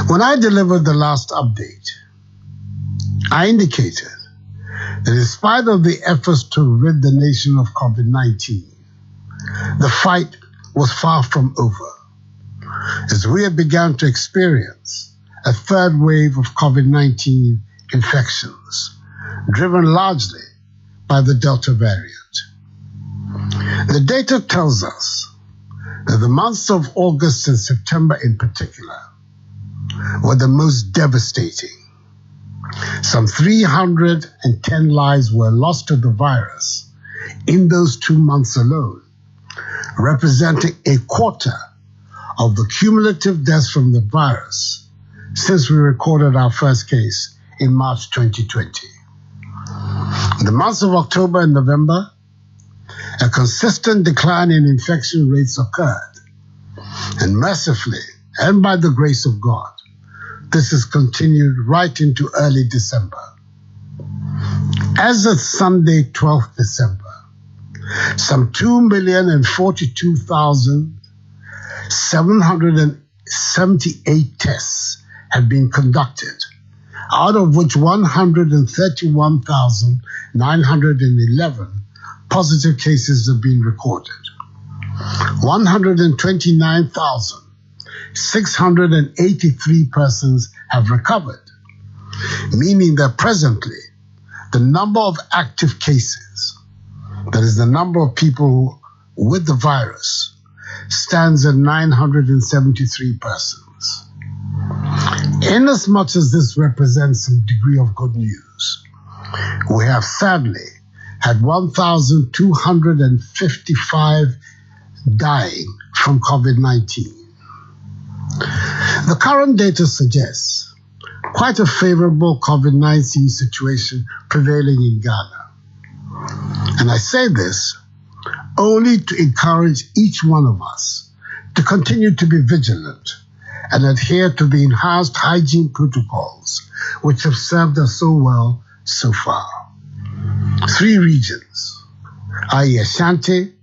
When I delivered the last update, I indicated that in spite of the efforts to rid the nation of COVID-19, the fight was far from over, as we had begun to experience a third wave of COVID-19 infections, driven largely by the Delta variant. The data tells us that the months of August and September in particular were the most devastating. Some 310 lives were lost to the virus in those 2 months alone, representing a quarter of the cumulative deaths from the virus since we recorded our first case in March 2020. In the months of October and November, a consistent decline in infection rates occurred, and mercifully, and by the grace of God, this has continued right into early December. As of Sunday, 12th December, some 2,042,778 tests have been conducted, out of which 131,911 positive cases have been recorded. 129,683 persons have recovered, meaning that presently the number of active cases, that is the number of people with the virus, stands at 973 persons. Inasmuch as this represents some degree of good news, we have sadly had 1,255 dying from COVID-19. The current data suggests quite a favorable COVID-19 situation prevailing in Ghana. And I say this only to encourage each one of us to continue to be vigilant and adhere to the enhanced hygiene protocols which have served us so well so far. 3 regions, i.e. Ashanti,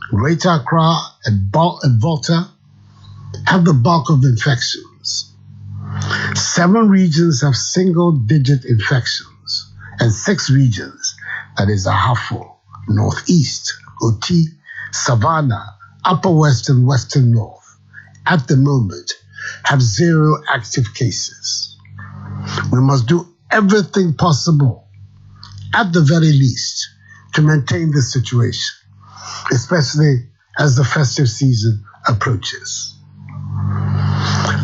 Greater Accra, and Volta, have the bulk of infections. 7 regions have single-digit infections, and 6 regions, that is Ahafo, Northeast, Oti, Savannah, Upper West, and Western North, at the moment, have 0 active cases. We must do everything possible, at the very least, to maintain this situation, especially as the festive season approaches.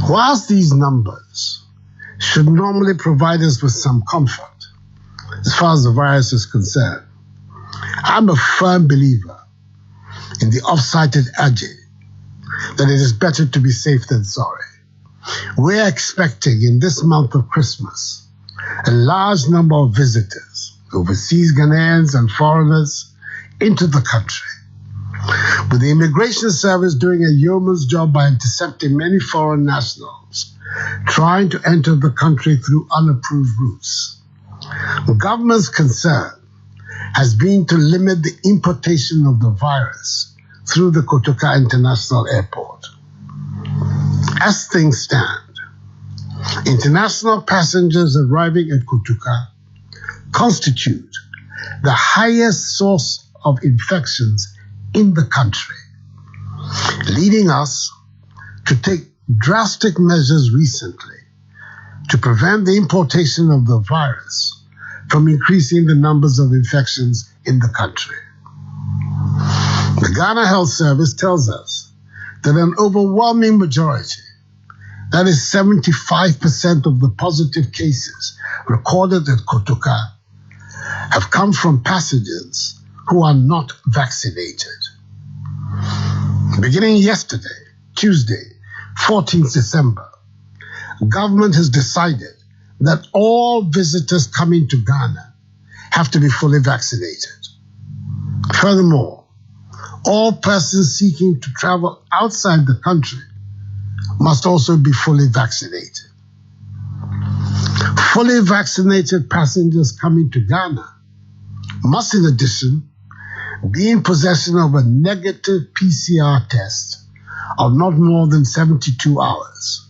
Whilst these numbers should normally provide us with some comfort as far as the virus is concerned, I'm a firm believer in the oft-cited adage that it is better to be safe than sorry. We're expecting in this month of Christmas a large number of visitors, overseas Ghanaians and foreigners, into the country, with the Immigration Service doing a yeoman's job by intercepting many foreign nationals trying to enter the country through unapproved routes. The government's concern has been to limit the importation of the virus through the Kotoka International Airport. As things stand, international passengers arriving at Kotoka constitute the highest source of infections in the country, leading us to take drastic measures recently to prevent the importation of the virus from increasing the numbers of infections in the country. The Ghana Health Service tells us that an overwhelming majority, that is 75% of the positive cases recorded at Kotoka, have come from passengers who are not vaccinated. Beginning yesterday, Tuesday, 14th December, government has decided that all visitors coming to Ghana have to be fully vaccinated. Furthermore, all persons seeking to travel outside the country must also be fully vaccinated. Fully vaccinated passengers coming to Ghana must, in addition, be in possession of a negative PCR test of not more than 72 hours,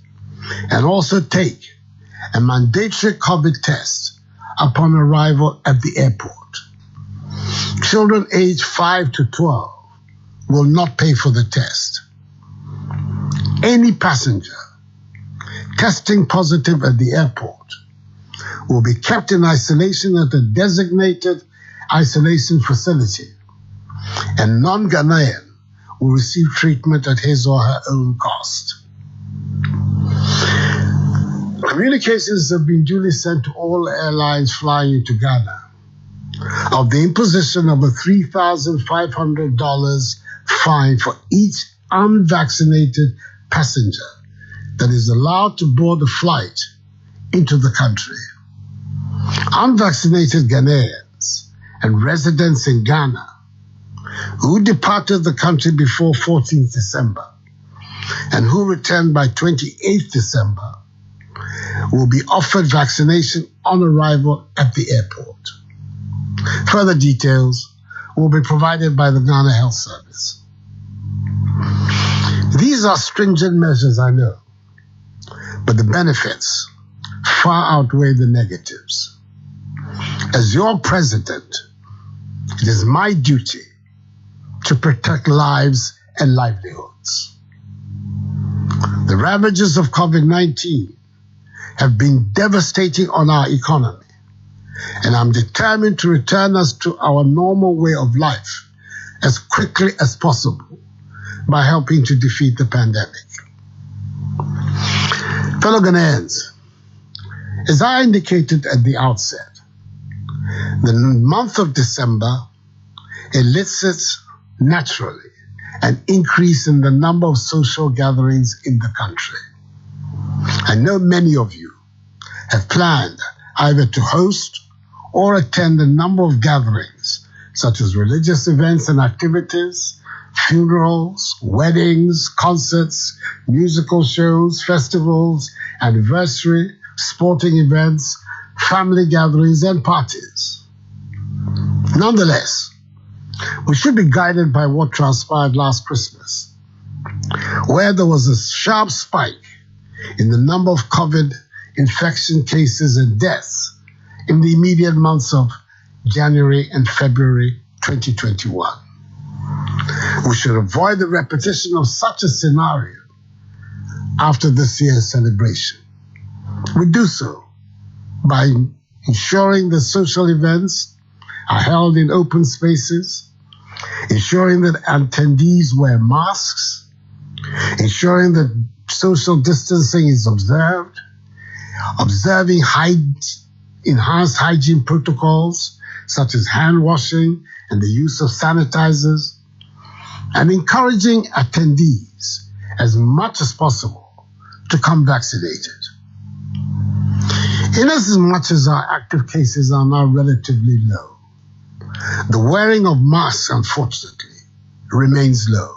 and also take a mandatory COVID test upon arrival at the airport. Children aged 5 to 12 will not pay for the test. Any passenger testing positive at the airport will be kept in isolation at a designated isolation facility, and non-Ghanaian will receive treatment at his or her own cost. Communications have been duly sent to all airlines flying into Ghana of the imposition of a $3,500 fine for each unvaccinated passenger that is allowed to board a flight into the country. Unvaccinated Ghanaians and residents in Ghana who departed the country before 14th December and who returned by 28th December will be offered vaccination on arrival at the airport. Further details will be provided by the Ghana Health Service. These are stringent measures, I know, but the benefits far outweigh the negatives. As your president, it is my duty to protect lives and livelihoods. The ravages of COVID-19 have been devastating on our economy, and I'm determined to return us to our normal way of life as quickly as possible by helping to defeat the pandemic. Fellow Ghanaians, as I indicated at the outset, the month of December elicits naturally an increase in the number of social gatherings in the country. I know many of you have planned either to host or attend a number of gatherings, such as religious events and activities, funerals, weddings, concerts, musical shows, festivals, anniversary, sporting events, family gatherings, and parties. Nonetheless, we should be guided by what transpired last Christmas, where there was a sharp spike in the number of COVID infection cases and deaths in the immediate months of January and February 2021. We should avoid the repetition of such a scenario after this year's celebration. We do so by ensuring that social events are held in open spaces, ensuring that attendees wear masks, ensuring that social distancing is observed, observing enhanced hygiene protocols such as hand washing and the use of sanitizers, and encouraging attendees as much as possible to come vaccinated. In as much as our active cases are now relatively low, the wearing of masks, unfortunately, remains low,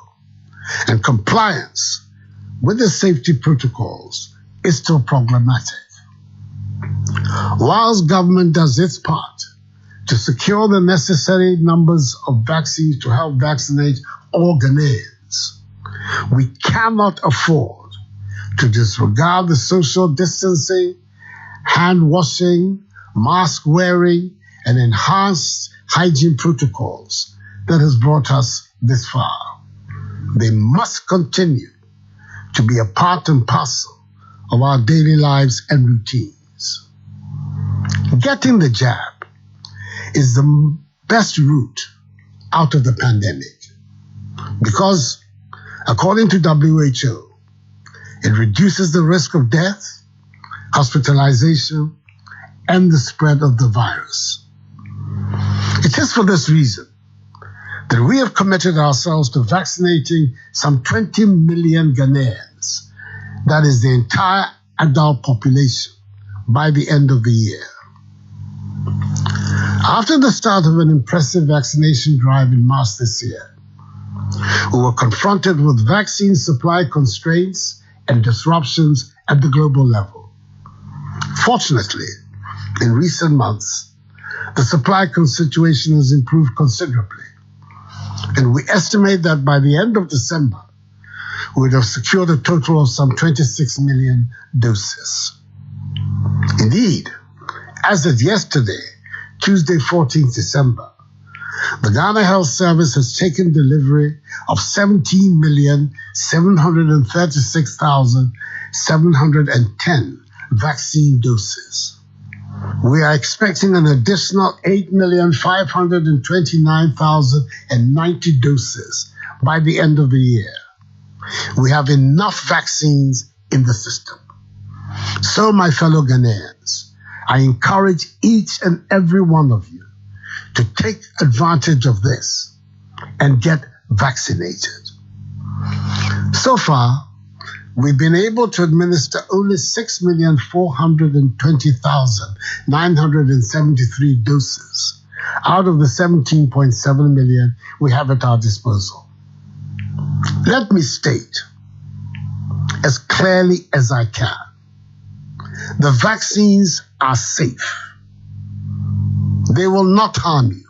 and compliance with the safety protocols is still problematic. Whilst government does its part to secure the necessary numbers of vaccines to help vaccinate all Ghanaians, we cannot afford to disregard the social distancing, hand washing, mask wearing, and enhanced hygiene protocols that has brought us this far. They must continue to be a part and parcel of our daily lives and routines. Getting the jab is the best route out of the pandemic because, according to WHO, it reduces the risk of death, hospitalization, and the spread of the virus. It is for this reason that we have committed ourselves to vaccinating some 20 million Ghanaians, that is the entire adult population, by the end of the year. After the start of an impressive vaccination drive in March this year, we were confronted with vaccine supply constraints and disruptions at the global level. Fortunately, in recent months, the supply situation has improved considerably, and we estimate that by the end of December, we would have secured a total of some 26 million doses. Indeed, as of yesterday, Tuesday, 14th December, the Ghana Health Service has taken delivery of 17,736,710 vaccine doses. We are expecting an additional 8,529,090 doses by the end of the year. We have enough vaccines in the system. So, my fellow Ghanaians, I encourage each and every one of you to take advantage of this and get vaccinated. So far, we've been able to administer only 6,420,973 doses out of the 17.7 million we have at our disposal. Let me state as clearly as I can, the vaccines are safe. They will not harm you.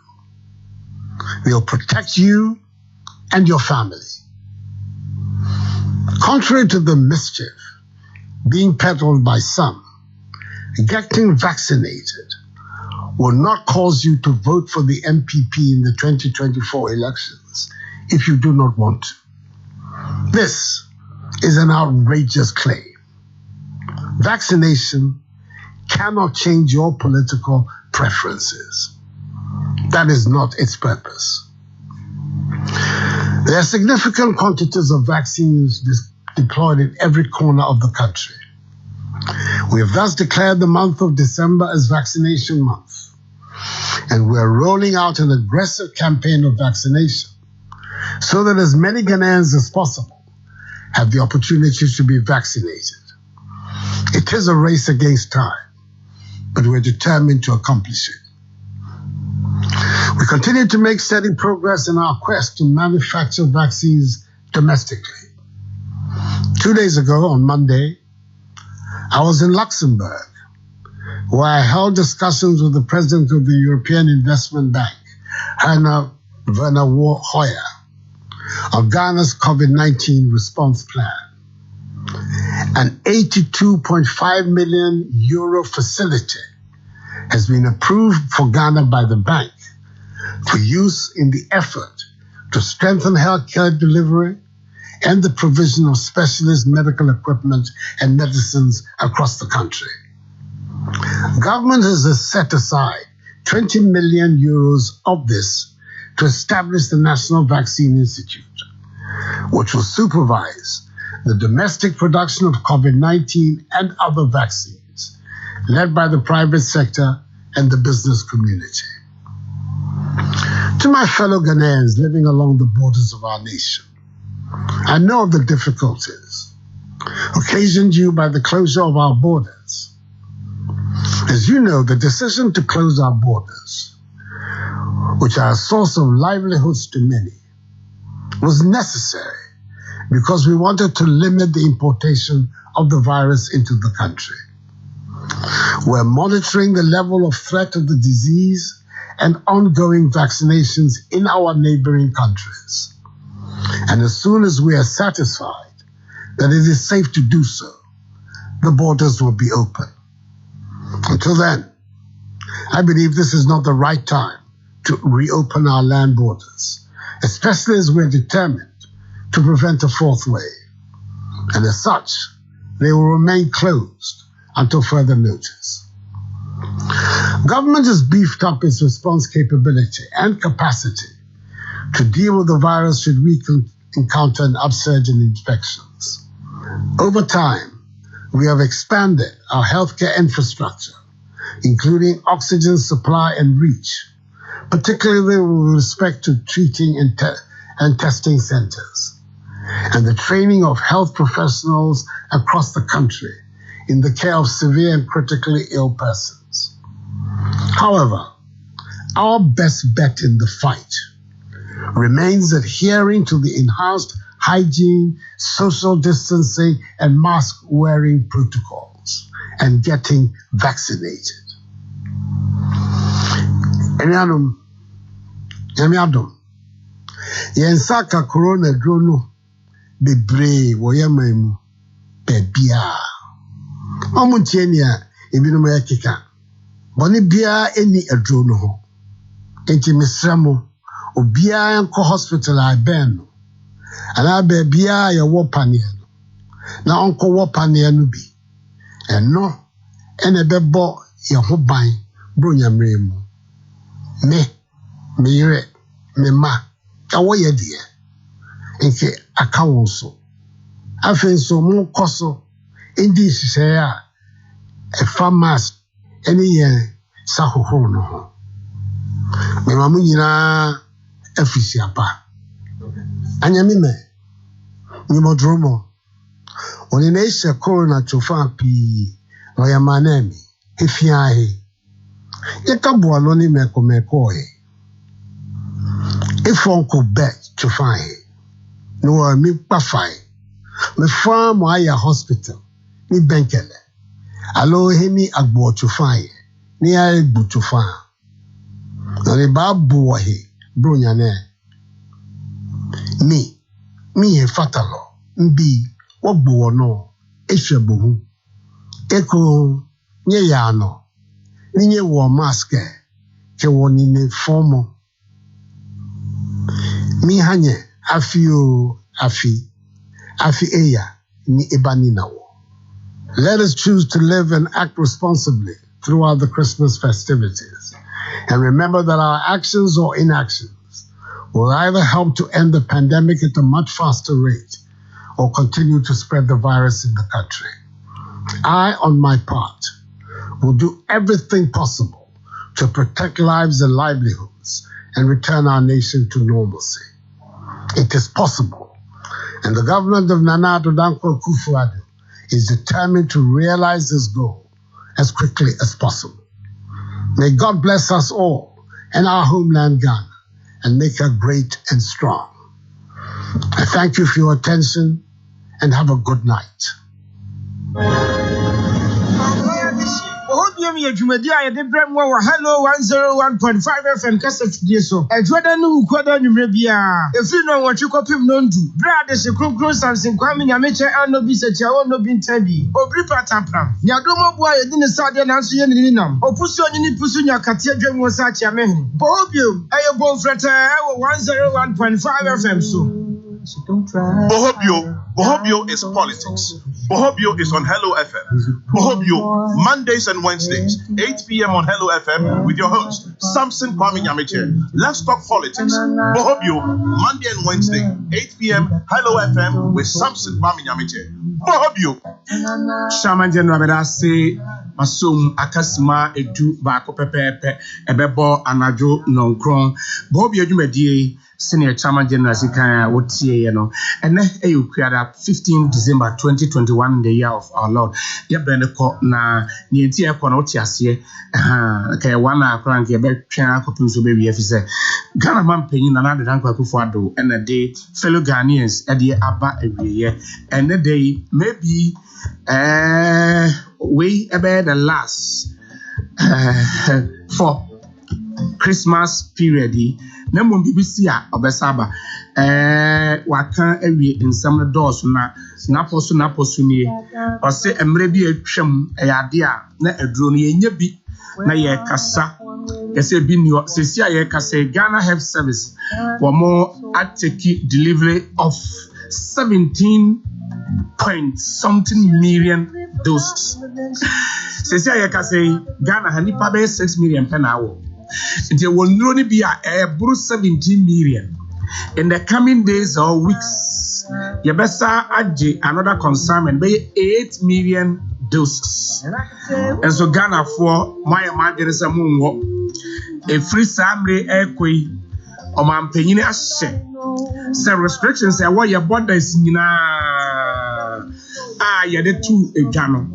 They'll protect you and your family. Contrary to the mischief being peddled by some, getting vaccinated will not cause you to vote for the MPP in the 2024 elections if you do not want to. This is an outrageous claim. Vaccination cannot change your political preferences. That is not its purpose. There are significant quantities of vaccines deployed in every corner of the country. We have thus declared the month of December as Vaccination Month, and we are rolling out an aggressive campaign of vaccination so that as many Ghanaians as possible have the opportunity to be vaccinated. It is a race against time, but we're determined to accomplish it. We continue to make steady progress in our quest to manufacture vaccines domestically. 2 days ago, on Monday, I was in Luxembourg, where I held discussions with the President of the European Investment Bank, Werner Hoyer, on Ghana's COVID-19 response plan. An 82.5 million euro facility has been approved for Ghana by the bank for use in the effort to strengthen healthcare delivery and the provision of specialist medical equipment and medicines across the country. Government has set aside 20 million euros of this to establish the National Vaccine Institute, which will supervise the domestic production of COVID-19 and other vaccines, led by the private sector and the business community. To my fellow Ghanaians living along the borders of our nation, I know of the difficulties occasioned you by the closure of our borders. As you know, the decision to close our borders, which are a source of livelihoods to many, was necessary because we wanted to limit the importation of the virus into the country. We're monitoring the level of threat of the disease and ongoing vaccinations in our neighboring countries. And as soon as we are satisfied that it is safe to do so, the borders will be open. Until then, I believe this is not the right time to reopen our land borders, especially as we're determined to prevent a fourth wave. And as such, they will remain closed until further notice. Government has beefed up its response capability and capacity to deal with the virus should we encounter an upsurge in infections. Over time, we have expanded our healthcare infrastructure, including oxygen supply and reach, particularly with respect to treating and testing centers, and the training of health professionals across the country in the care of severe and critically ill persons. However, our best bet in the fight remains adhering to the enhanced hygiene, social distancing, and mask-wearing protocols, and getting vaccinated. Yensaka corona drono bebree woyemamu bebia omuntienia ebinum yakeka boni bia eni adro no ho enti mesramo obia enko hospital aben ana bebia ye wo panel na onko wo panel no bi eno ene bebo ye ho ban bro nyamremu me yire me ma awo ye de nke akawo so afen so mo koso indi sise a farmers eni ye sahoho no ho me mamu nyina afisi apa anyame me ni modromo oni na ise corona chofa pi no ya manemi efiahe yekabo no ni meko ifonko bet chofa no mi pafai me farm aya hospital ni benkele alo hemi agbo chofa ni ya gbo chofa no ni babu he bro nyane mi he fatalo mbi wogbo no ehwe bohu eko nye ya no ninye wo mask ke woni ne formo mi hanye afi eya ni ebani nawo. Let us choose to live and act responsibly throughout the Christmas festivities and remember that our actions or inactions will either help to end the pandemic at a much faster rate or continue to spread the virus in the country. I, on my part, will do everything possible to protect lives and livelihoods and return our nation to normalcy. It is possible, and the government of Nana Addo Dankwa Akufo-Addo is determined to realize this goal as quickly as possible. May God bless us all and our homeland Ghana and make her great and strong. I thank you for your attention and have a good night. Hello 101.5 FM Cassette so. Jordan who kwada nyumre bia. Efi no wonche kopim no ndu. Brad se kronkron Sampson Kwame Nyamekye no bi se tia no bi ntabi. Obri patapram. Nyadomo boa ye di ne sade na nso ye ni nam. Opusu onyi ni pusu nyakate adwam wo sa tia mehu. Boho ayo bon frete 101.5 FM so. Boho is politics. Boho is on Hello FM. Boho Mondays and Wednesdays, 8 p.m. on Hello FM with your host, Sampson Kwame Nyamekye. Let's talk politics. Boho Monday and Wednesday, 8 p.m. Hello FM with Sampson Kwame Nyamekye. Boho Shaman General Bedase Masum Akasima Edu Bako Pepe Ebebo Anajo Nonkron. Boho Jumedie Senior Chairman General Sikaya Wotie, and then you created 15 December 2021 in the year of our Lord. Ya beneko na ni entia kwa na otiasie kaya wana kranke be twa akopinso be wie fise Ghana man panyin na Addo Dankwa Akufo-Addo and the day fellow Ghanaians e dey aba awieye and the day maybe we about the last for Christmas period na mo BBC a obesaba waka awie nsam no dɔɔso na naposo nie ɔse emre bi atwam ɛyade a na aduro no yenya bi na yɛ kasa yɛsɛ bi ni sesi a yɛ kasa Ghana Health Service wɔn ateki delivery of 17 point something million doses sesi a yɛ kasa Ghana ha nipa bɛ 6 million per hour. It will only be a 17 million. In the coming days or weeks, Yabesa Aji, another consignment, be 8 million doses. And so Ghana for my emergency moon, a free Samre Equi, or my penny ashe. Some restrictions are what your body is yade two a Ghana.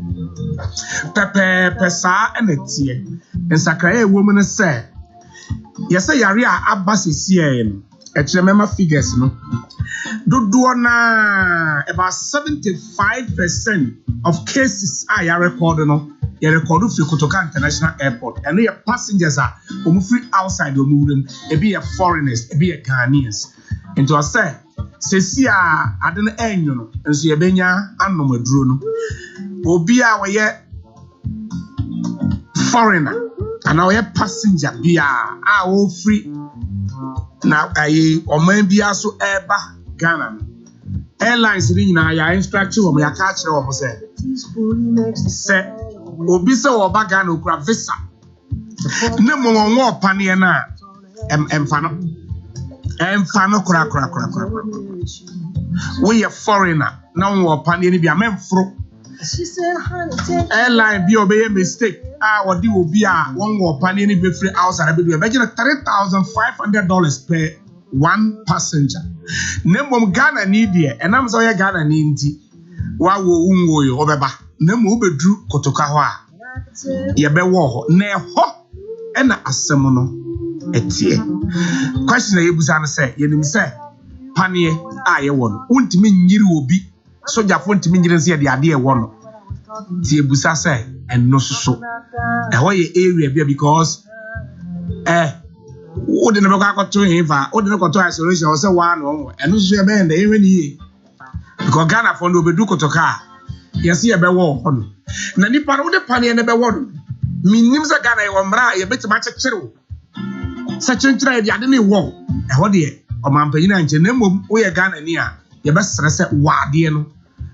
Pepe Pesa and a tear. And Sakrae woman said, yes, I are Abbas is here. Remember figures, no? Do na about 75% of cases I are recorded, no? You record for Kotoka International Airport, and your passengers are free outside the movement, it be a foreigners, it be a Ghanaians. And to say sesi a ade no enyo no nso ye benya anomaduro no obi a woye foreigner ana woye passenger bia a wo free na ayi oman bia so eba Ghana airlines ni nyina ya instruct wo ya ka kire wo se obi se wo ba Ghana okura visa ne mo won opane na emfa no kura we a foreigner na won opane ni bia memfro airline bi obey mistake wodi obi a won opane ni be free outside be do be $3,500 per one passenger. Nemo Ghana ni die enam so ye Ghana ni nti wa wo unwo yo obeba nemo obedru kotoka ho a ye be wo ho na ho ena asem no etie question e busa no say ye nim say panie a ye wo no untimi nyiri obi soja fo ntimi nyiri se ye de ade e wo no tie busa say enno soso e ho ye area bia because o de no ka to hiva o de no to isolation o se wa no eno so ye be nda ehwe ni because Ghana for no bedu kotoka yes ye be wo ho no na nipa no de pane ne be wo no minim za Ghana ye wo mra ye betima chekere wo sa chenchira ye ade ne wo e ho de o mampanyina nche na mom o ye Ghana ni a ye be sere se wa de no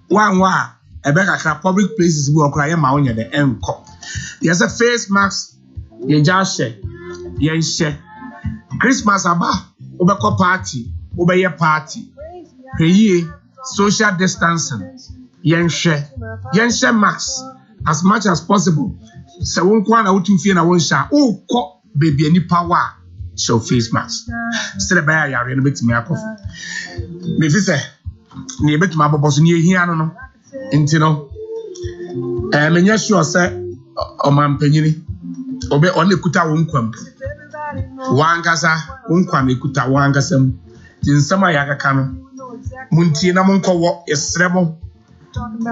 wa e be kakra public places bi okra ye ma onye de enko yes a face mask ye jashe ye nche Christmas aba obekọ party obeye party heye social distancing yenhwe mask as much as possible se won kwa na wotumfie na won sha ukọ baby ani power show face mask sere ba ya no betimi akofu me fi se ne betimi aboboso ne ehia no nti no menya sure se o mampanyini obe on ekuta won kwam wangasa Kwame kuta wangasam tinsama ya kaka no muntie na monkowo esrebo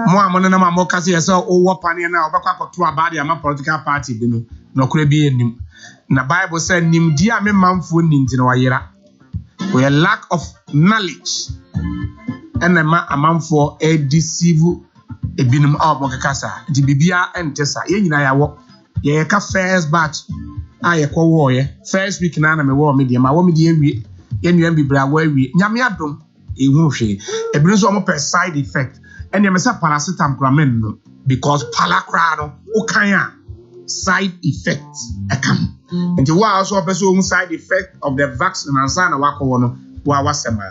mo amone na mamo kase yesa owo pane na obekwa koto abade ama political party bi no nokure bi enim na Bible say nim dia me manfo ninti na wayera we lack of knowledge and ma amanfo e deceive ebinum abokakasa di bibia entesa ye nyina yawo ye ka first batch aye kwa wo ye first week na me wo me de ma wo me de awie ye nua bibra wo awie nyame adom ehu hwe ebinu so mo per side effect ene me say paracetamol no because palakra no o kan a side effect ekam nti wo also person side effect of the vaccine and sana wakọ no wa wasema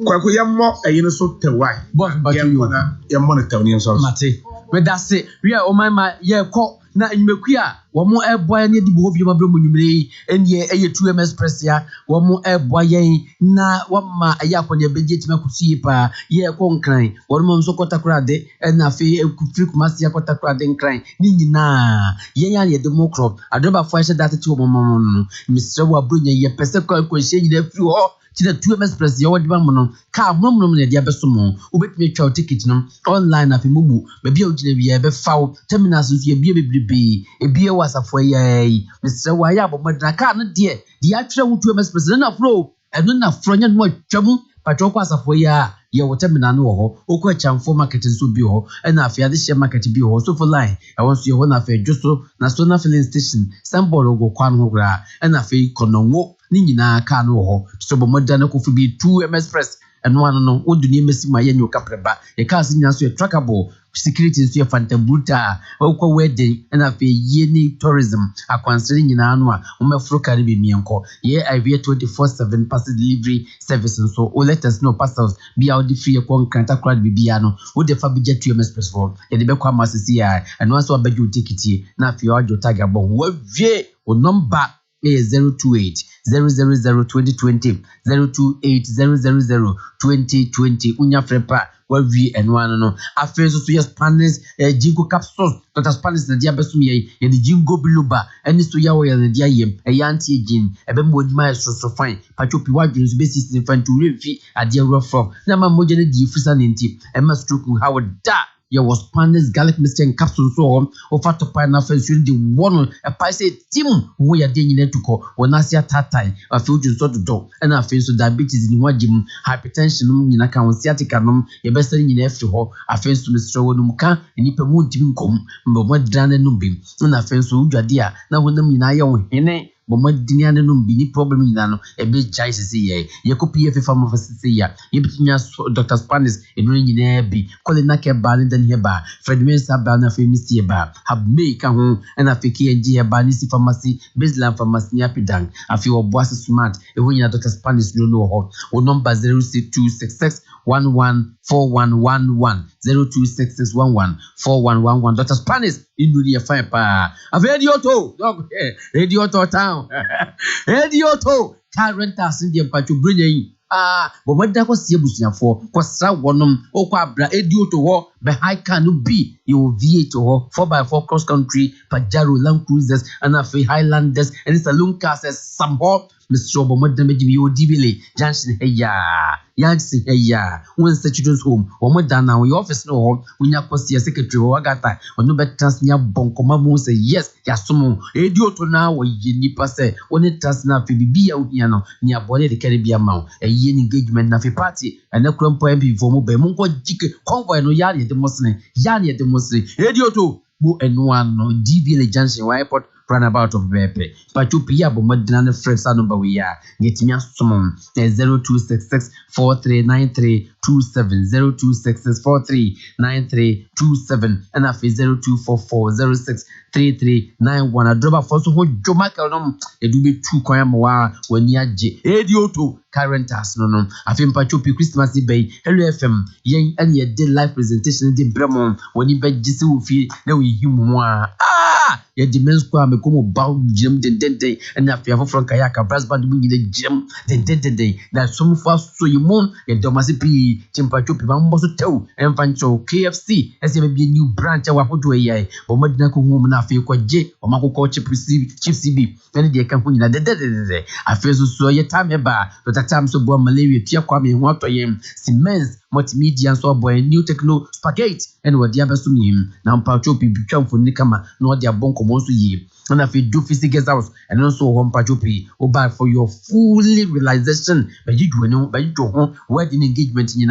kwa yammo eyino so tewai but yammo na tawni so mate we da say we o my ye ko na Nyamekye a wo mo eboa ne di Boho bi mabro mu nwumre enie eye 2ms press ya wo mo eboa yen na wo ma aya akonya beje tima kusi pa ye ko nkran wo mo nso kotakura de na fe ekufiri kumasi ya kotakura de nkran ni nyina yen ya ye de mo crop adoba fo ahye data ti wo mo no misre wo abronya ye pese ko hye nyina firi ho tina 2ms press ya wodi ba mo no ka mo ne dia beso mo obetime twa ticket no online afi mumu be bia ogina bia be fawo terminals so ye bia bebrebe ebia wasafo ye misre wa ya bomodra ka no de dia atwere wo 2ms press na fro eno na fro nya no atwam patro kwa asafo ya ye wo terminal no ho okọ chamfo market so bi ho na afi ade share market bi ho so for line e won so ye ho na afi dwoso na Sona filling station symbol ogo kwa no gra na afi kononwo ni nyina ka no ho so bomoda na kofu bi 2ms press eno ano no oduni emesi ma ye nyo kapreba ye ka asinya so ye trackable security so ye fantabuta okọ wedding na afi ye ni tourism akwansiri nyina no a umefro kare be mienko ye ivia 24/7 pass delivery service so o let us know parcels be out the free kon kanta crowd bibia no wo de fa budget 2ms press for ye de be kwa masisi ya eno so abeju ticket na afi ojo tag abon wo wie o number 028 000 2020 028 000 unya frepa wavi enwano no afenso so yes Spanish jingo capsules Dr. Spanish na dia besum ye de jingo biluba eni so ya wo ye dia yem yanti gin ebe modima so fine pachopi wadwun so basis fan to refi ade awro from na ma moje ne di fusa ne nti e ma stroke how da there was Spanish garlic mixture and capsules so over to pine after the one a piece team we are doing to call when I see a tatai a future sort of dog and I feel so diabetes in one gym hypertension in a count sciatica your best in after her I feel to Mr. Wonumuka and if a moon team come but what done and numbing and I feel so dear now when them in I own Bomo diniane no bini problem nyina no e be jai sese ye yekopi efe fam of sese ya yebitinya Dr. Spanish enu nyina bi kolena ke ba ne dan he ba Fredwin Sabba na fe misi ba have make ho na fe KNG he ba ni si pharmacy baseline pharmacy ya pedang afi oboase smart e ho nyina Dr. Spanish no ho o number 06266 114111 0266114111 Dr. Spanish inu ni fine pa radio to dog radio to town radio to current as in the pachu brilliant but what that was Yabusia for Quastra one or Quabra radio to war be high can be you V8 to war 4x4 cross country Pajaro Land Cruisers and a Highlanders and saloon cars as some hop Mr. Obama you dibile Jansen heya Yansi heya when such children's home or more than now your office no home when you are secretary or gata or no better nya bonkomamu say yes yasumo radio to now or nipa say when it does not be out here no near body the Caribbean mount a year engagement na fi party and a crumpo MP for mo be munko jike convoy no yari at the muslim radio to bu enwan no dibile Jansen airport runabout of Bepe. But you pia bomadana friends number we are getting us some 0266 4393 27 0266 4393 and after 0244 06 3391. A drop for so Jomaka it do be 2 koyamawa when ya radio to current as no. I think Pachupi Christmas Bay, Hello FM, yen and your day live presentation de Bremon when you bet Jisoo fee, now we human. Your demands Kwame come about gym den and if you have from Kayaka brass band in the gym den that some fast so you moon your domasipi Chimpachupi Bamboso toe and Fancho KFC as you be a new branch of Wahoto but Madinaco woman I feel quite J or Mako coach Chief CB and the company that I feel so your time about but at times so born malaria Tia Kwame what I am Siemens multimedia and so boy new techno spaghetti and what the other to me now Pachopi become for Nikama no their bonko monsu ye and if you do physical house and also home Pachopi or buy for your fully realization but you do know by you do home wedding engagement in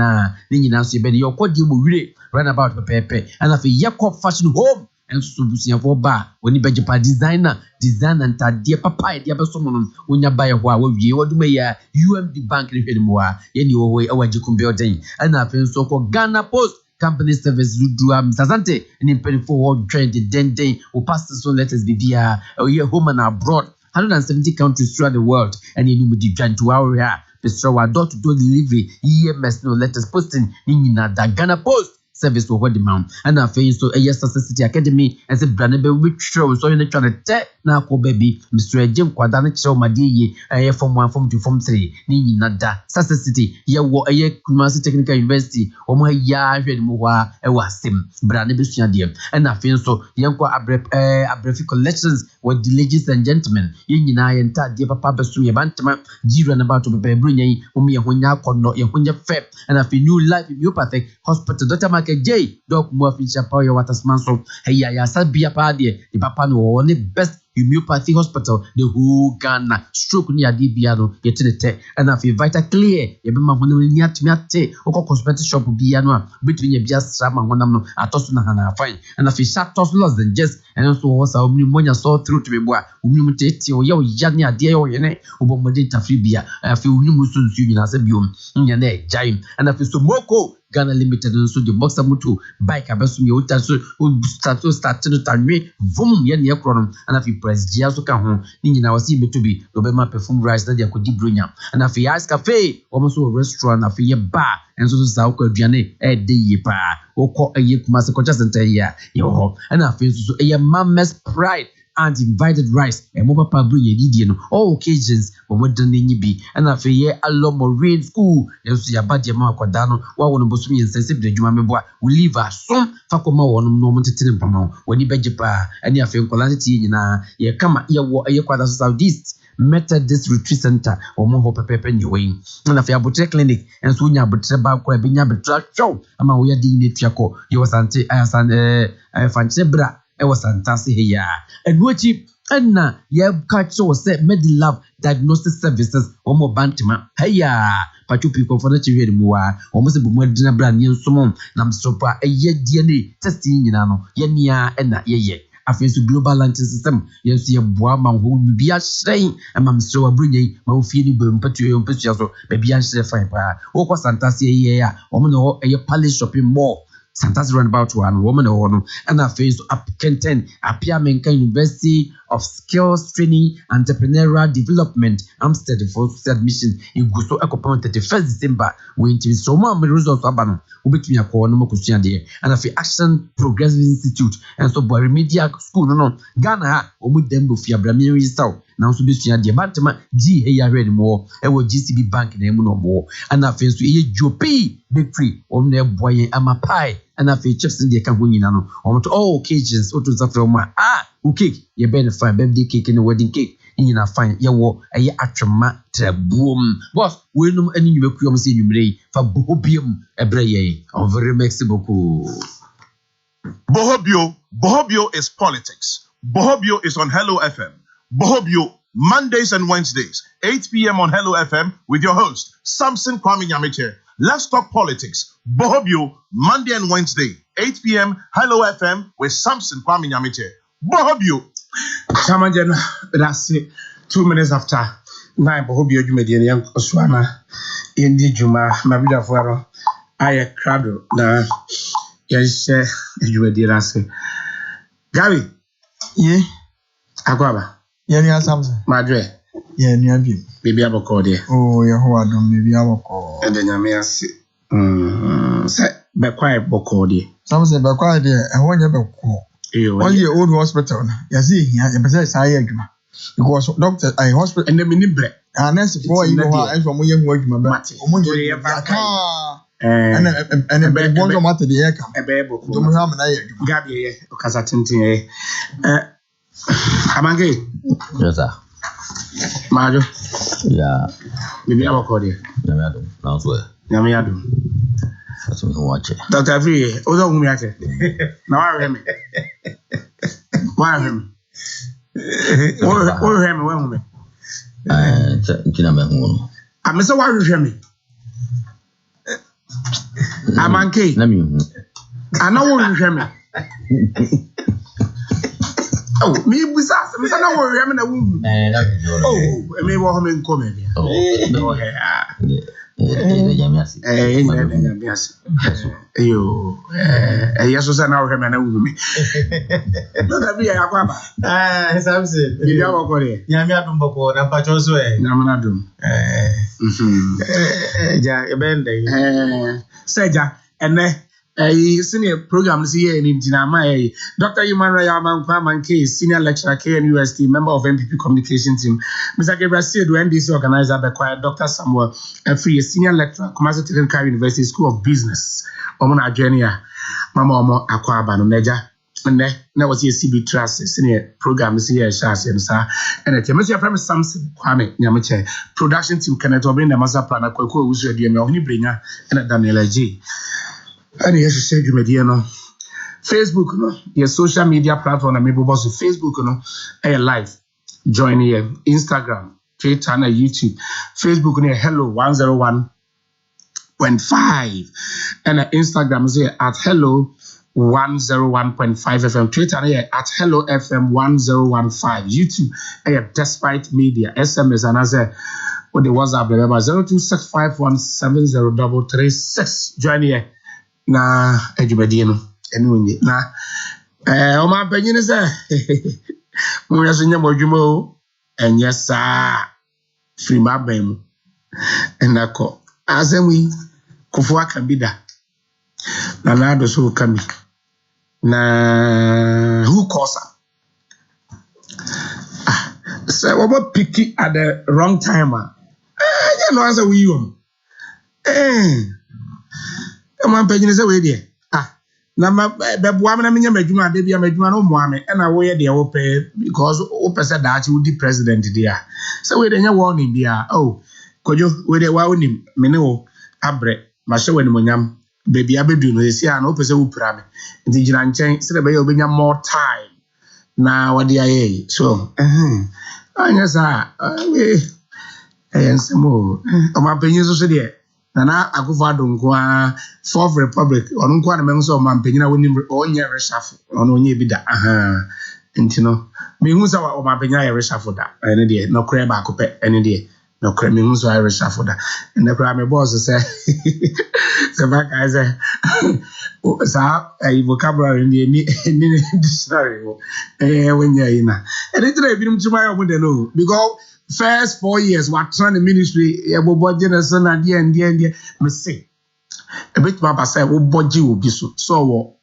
so ben your code you will run about the pepe and if you fashion home and so busia for bar when you be designer and dear papa dear person when you buy a while you what do me UMD bank anymore anyway our jikum building and I feel so called Ghana Post company service do Sazante and in penny forward trend den or pastor so letters be there or your home and abroad 170 countries throughout the world and you know the to our Pestrowa door-to-door delivery EMS no letters posting in the Ghana Post service for what demand and I feel so a yes City Academy and say brand be which show so you trying to tell na ko baby Mr. Jim Kwadana show madiye form 1 form 2 form 3 ni nada City ye wo Kumasi Technical University o mo ya hwe mu wa e wasem brand be sua de and I feel so yenko abrefi collections with the ladies and gentlemen yin nyina ye nta de papa be so ye bantama jira na ba to be brunyan o me ye honya kono ye honya fep and I feel new life homeopathic hospital Dr. J doc mo ficha pa your watersman so hey ya sabia pa de the papa no the best homeopathy hospital the whole Ghana stroke ni adibia no yetinete and I feel vital clear ye be ma hono ni atmiate o cosmetic shop bia no between ye bia sra ma honam no atoso na hana fine and I feel shatos lost than just and also was our monya so through to be boy umni tete o ye o yani ade ye o ye ne obomode tafri bia I feel uni musunsu ni na se biom nya na jaim and I feel so moko Ghana Limited so the boxer moto bike abesum ye uta so start no tanwe vum ye ne ekro and afi press gia so ka ho ni nyina wasi betubi obema perfume rice na dia kodi bronya and afi ice cafe almost restaurant afi ye bar and so sa ko aduane e de ye pa okọ eye Kumasi culture center ya yo ho and afi so ye Mama's Pride and invited rice and mobile pablo ye no all occasions but what done ni bi and afi ye Marine school yes ya bad ya ma akoda no wa wono bosum ye sensitive de djuma mebo we leave asom fakoma wono no mo tetene mpama woni beje pa ani afi nkola tie nyina ye kama ye wo ye kwada southeast Methodist Retreat Center omo ho pepepe nyewe na fa abotre clinic enso nya abotre ba kwa bi nya abotre show ama wo ya di ne tuako ye wasante fanche bra e wasantase he ya enuachi enna ye catch so say Medilab Diagnostic Services omo bantima heya pachupi ko fona chiwe mu wa omo se bu madina bra ne nsomo na msopa eye DNA testing nyina no ye nia enna ye afensu global launching system yensu ye boa ma ho bibia hyerɛn ama msre wa brunye ma ofie ni be mpatu so bibia hyerɛ fan pa wo ko santase ye ya omo no eye palace shopping mall Santa's roundabout one woman or no and a face up Kenten Apia Menka University of Skills Training Entrepreneurial Development Amstead for admission in Gusto Ecopoint 31st December when to so many results abano ubitumi akọ no mokusua de and a Action Progressive Institute and so boy remedial school no Ghana ha omu dembo fi abramie register na so besua de bantama G he ya hwɛ mo e wo GCB bank na emu no mo and a face so e jopi bakery om na boy amapai and a fe chips in the can win no on to all occasions or to suffer ma cake ye benefit birthday cake and wedding cake in na fine ye wo eye atwema trabuom boss we no ani nyumeku am se nyumrei fa bohobium ebre ye on very merci beaucoup. Bohobio is politics. Bohobio is on Hello FM. Bohobio Mondays and Wednesdays 8 p.m. on Hello FM with your host Sampson Kwame Nyamekye. Let's talk politics. Bohobio, Monday and Wednesday, 8 p.m. Hello FM with Sampson Kwame Nyamekye. Bohobio. Chamajana, that's it. 2 minutes after 9. Bohobio, you made the young Oswana in the Juma, Mabida Faro. I crowd na yes, you made the last. Gary, yeah, Agua, yeah, Samson, Madre, yeah, near you. Baby Abocode. Oh, yeah, who are done, maybe I will call. And then I may say, be quiet, Bocode. Samson, be quiet there, and when you be call. 1 year old hospital, you see, yeah, besides I agree. Because doctor, I hospital, and the mini bread. And that's for you know, I'm from young work, my batty. And a baby won't come out to the air camp. A baby, don't have an eye. Gabi, Casatinti. Amage. Yes, sir. Majo. Yeah. Maybe I'll call you. Yamiado. Now swear. Yamiado. That's what you watch it. Dr. Free, Ozo Mumiate. Now I hear me. Why him? Or him, when me. I'm Mr. Why you hear me? I'm Anke. Let me. I know what you hear me. Oh, me was asked, Mr. No, we're having a woman. Oh, I may want him in comedy. Oh, no, yes, you, yes, was an hour him and a woman. Not be a Aquaba. Samson, you know what it is. Yamiadum Boko, and Pacho's way. Namanadum. Ja, a band, Seja, and senior programs here in Dinama, Dr. Yumara Yaman Kwame, senior lecturer KNUST, member of MPP communication team. Mr. Gabriel said when this organizer acquired Dr. Samuel Free, senior lecturer, Commercial Technical University School of Business, Omona Jenia, Mama Omo Aquaba, Neja, and then was here CB Trust, senior programs here, Shas and Sa, and a Mr. Prime Sampson Kwame Nyamekye, production team Kenneth Obin, the Master Planner, Koko, who's your dear only bringer, and Daniela G. And yes, you said you media no Facebook no your social media platform and maybe boss Facebook no live join here Instagram Twitter and YouTube Facebook no hello 101.5 and Instagram is at hello 101.5 FM Twitter at hello FM 1015 YouTube Despite Media SMS and as with the WhatsApp number 0265170336 join here na ejubadi no enu nyi na o ma panyin se mo yaso nya modwuma o enye sa free ma ban mu enako azemi kufu aka bida na na do so kami na who cause so we were picky at the wrong time you know answer we you man penny say we there na beboa me na menya madwuma de bia madwuma no moame e na wo ye de wo pay because wo pese daachi wo di president dia so we de nya warning bia oh kojo we de wa onim me ne wo abre ma hye wani monyam baby abedu no esi a na wo pese wo pira me nti gina nchen se de be ye obenya more time na wadi aye so anya sa we ensemo o ma penyi so de na akufo adonko a Fourth Republic onu nko na menso so ma mpanyina woni onye reshuffle onu onye bi da nti no me hu sa o ma mpanyina reshuffle da ene de no kra ba akopɛ ene de no kra me hu so reshuffle da ene kra me boss say se ba ka say sa vocabulary ni dictionary when you ina ene tire bi num tuma yo mo de no because first 4 years what trying the ministry ebo budget na and me say a bit ma say wo budget obi so wo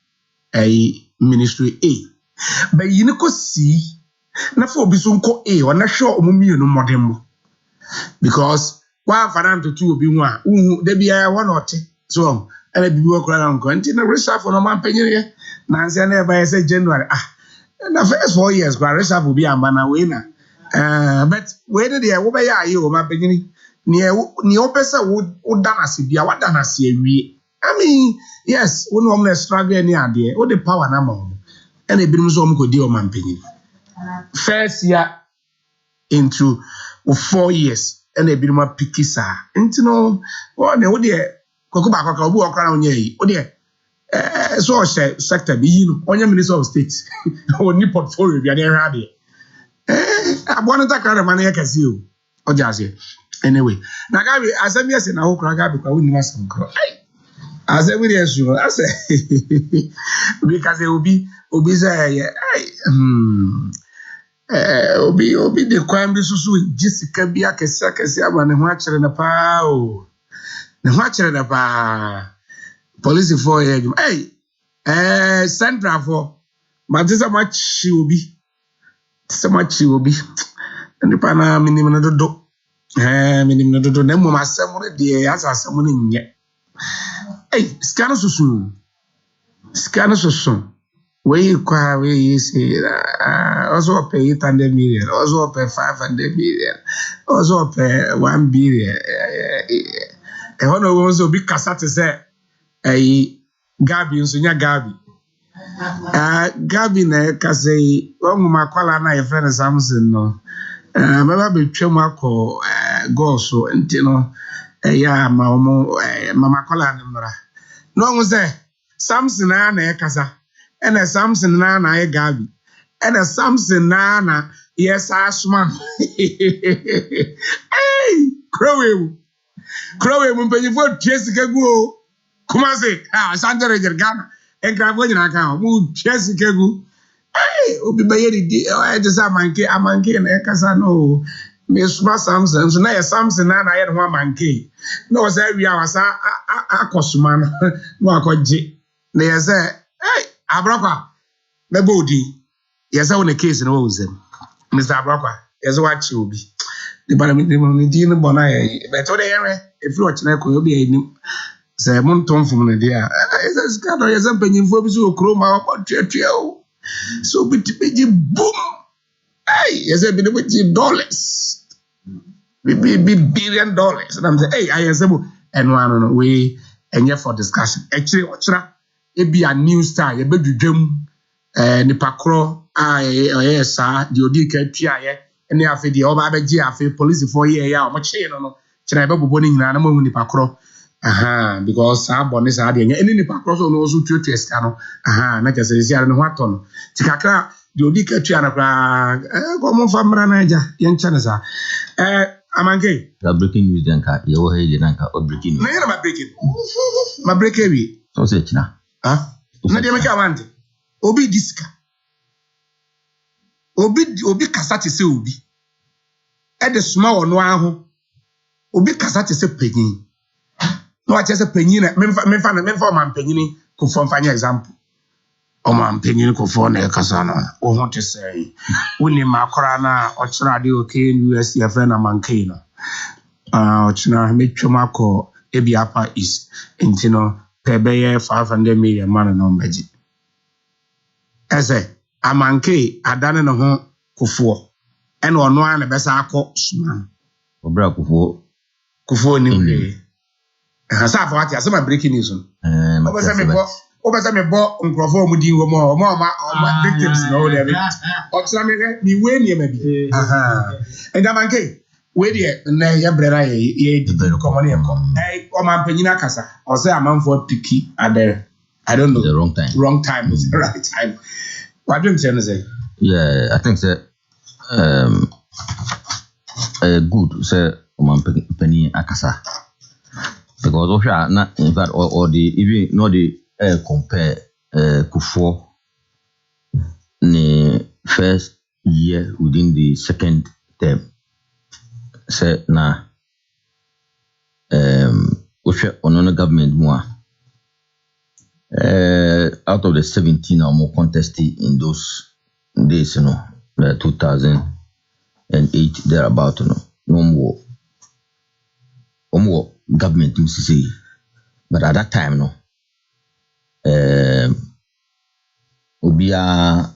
ministry A but you know see na for obi so nko A or na sure omumi no modern because one fadan to two obi hu a hu de bia one or so and bibi wo kra na nko nti na reshuffle no man penyere na nse na e ba say January na first 4 years kwa reshuffle bi amba na we na but where did you obey you my beginning near opesa would danasi be what danasi we I mean yes one woman struggle any idea what the power na mom and a bit so could deal man beginning first year into 4 years and a bit more pikisa into no what the kokuba koka obu okra onye o de so sector be you onye minister of state oni portfolio be dey hard abona takara man ya kasi o ojaze anyway na gabi asemi ese na hokra gabi kwa woni masam kro asemi dey so ase because obi say obi de kwam bi susu jisika bi akese aba ne ho akere na pa o ne ho akere na pa police for you central for matisa machi obi semachi obi ndipa na minim na dodo na mo masem re de asasem ne nye skano susu we kwa we say also pay 800 million also pay 500 million also pay 1 billion hono wo so bi kasate say Gabi nsunya Gabi Gabi na kase omu makwala na ye friend Sampson no meba betwem akọ goso enti no ya mama kwala na mra no ngu se Sampson na ye kasa ena Sampson na ye Gabi ena Sampson na yes asman Krowe mpanyifo tiesika guo kumase Sandere Gergana enkrafo nyina kan mu tiesika gu obi bayeri di just amanke na ekasa no me suma Sampson so na ye Sampson na ye ho amanke no say wi awasa akosuma no akoje na ye say abrokwa mebodi ye say one case na wo nzem Mr. Abrokwa ye say wachi obi the parliament di no bona ye but o de here if you watch na ko obi anim say mon ton fum na dia say skado ye say panyimfo bi so okro ma otuatua o so bit boom ye say bi no dollars bi billion dollars and I'm say I say no we enye for discussion actually ochra e bi a new star ye bedudwam nipa kro yes the odi ka tua ye ene afi de oba beji afi police for ye ya o mo che no kira be bobo ni nyina na mo hu nipa kro because abone sa de ene nipa kro so no so tuatua sta no na kase si ara no ato no tikakra the odi ka tua na pra ko mo famra na ja ye ncha na sa amanke the breaking news den ka ye wo he de nan ka o breaking news na ye ma breaking wi so se china na de me ka wante obi diska obi kasate se obi e de suma wono aho obi kasate se panyin no a chese panyin na memfa o man panyin ko fo mfanya example o man panyin ko fo na kasa no o ho te sei woni makora na o kira de okay US ya friend na mankai no o kina metwom akọ ebi apa is intino Pebeye 500 million man no beji. Ese amanke adane no ho kufuo. Ene ono an besa akọ suman. Obra Kufuo ni we. Hasa fa wati asema breaking news no. Obesa me bo nkrofo mu din wo mo victims no there. Otsra me we ni ma bi. And amanke we dey na ya brera ye di komoni e kom. O man panyina kasa. O say amanfo piki ade. I don't know. The wrong time. Wrong time is the right time. What do you say? Yeah, I think so. Good, say man penny akasa. Because Osha na in fact or the even not the compare Kufo the first year within the second term. Say na Osha on government more. Out of the 17 or more contested in those days, 2008 thereabout, no more government to say. But at that time, Obia